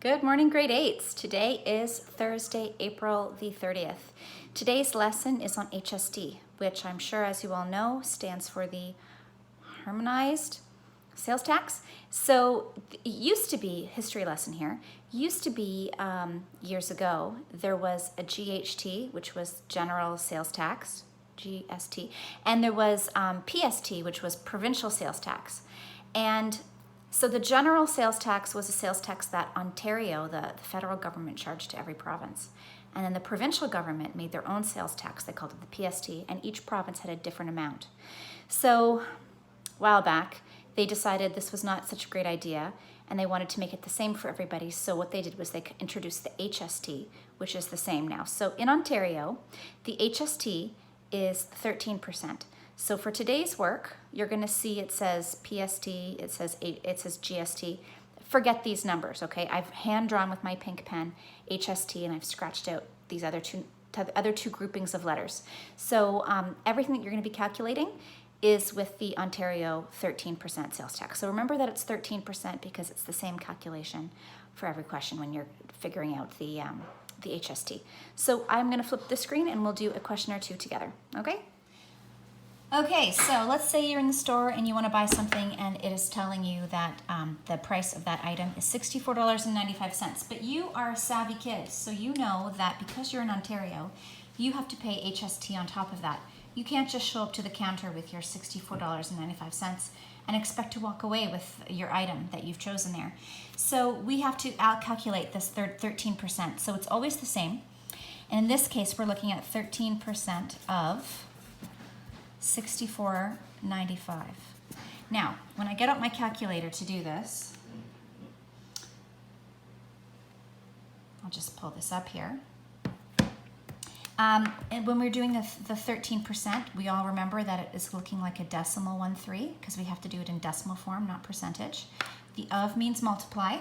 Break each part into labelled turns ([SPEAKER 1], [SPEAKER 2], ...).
[SPEAKER 1] Good morning, grade 8s. Today is Thursday, April the 30th. Today's lesson is on HST, which I'm sure, as you all know, stands for the Harmonized Sales Tax. So it used to be, history lesson here, used to be years ago, there was a GHT, which was General Sales Tax, GST, and there was PST, which was Provincial Sales Tax. And so the general sales tax was a sales tax that Ontario, the federal government, charged to every province. And then the provincial government made their own sales tax, they called it the PST, and each province had a different amount. So a while back, they decided this was not such a great idea, and they wanted to make it the same for everybody. So what they did was they introduced the HST, which is the same now. So in Ontario, the HST is 13%. So for today's work, you're going to see it says PST, it says GST. Forget these numbers, okay? I've hand-drawn with my pink pen HST, and I've scratched out these other two groupings of letters. So everything that you're going to be calculating is with the Ontario 13% sales tax. So remember that it's 13% because it's the same calculation for every question when you're figuring out the HST. So I'm going to flip the screen and we'll do a question or two together, okay? Okay, so let's say you're in the store and you want to buy something and it is telling you that the price of that item is $64.95, but you are a savvy kid, so you know that because you're in Ontario, you have to pay HST on top of that. You can't just show up to the counter with your $64.95 and expect to walk away with your item that you've chosen there. So we have to calculate this 13%, so it's always the same. And in this case, we're looking at 13% of $64.95. Now, when I get out my calculator to do this, I'll just pull this up here. And when we're doing the 13%, we all remember that it is looking like a decimal 1-3 because we have to do it in decimal form, not percentage. The of means multiply.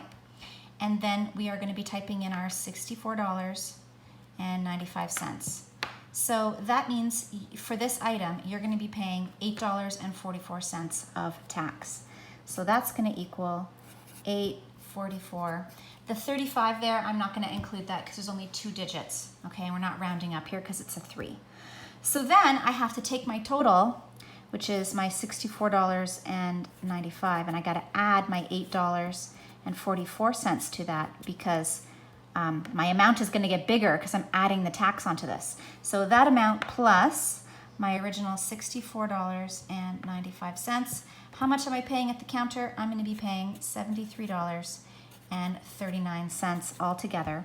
[SPEAKER 1] And then we are going to be typing in our $64.95. So that means for this item, you're going to be paying $8.44 of tax. So that's going to equal $8.44. The 35 there, I'm not going to include that because there's only 2 digits, okay? And we're not rounding up here because it's a 3. So then I have to take my total, which is my $64.95, and I got to add my $8.44 to that because my amount is going to get bigger because I'm adding the tax onto this. So that amount plus my original $64.95. How much am I paying at the counter? I'm going to be paying $73.39 altogether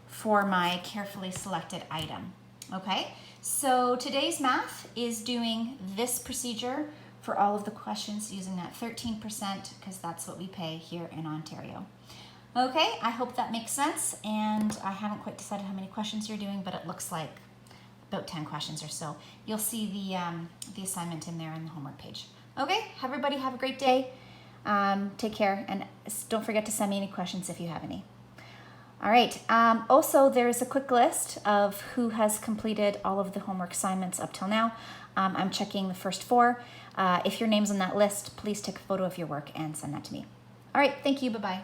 [SPEAKER 1] for my carefully selected item. Okay, so today's math is doing this procedure for all of the questions using that 13% because that's what we pay here in Ontario. Okay, I hope that makes sense, and I haven't quite decided how many questions you're doing, but it looks like about 10 questions or so. You'll see the assignment in there in the homework page. Okay, everybody have a great day. Take care, and don't forget to send me any questions if you have any. All right, also there's a quick list of who has completed all of the homework assignments up till now. I'm checking the first 4. If your name's on that list, please take a photo of your work and send that to me. All right, thank you, bye-bye.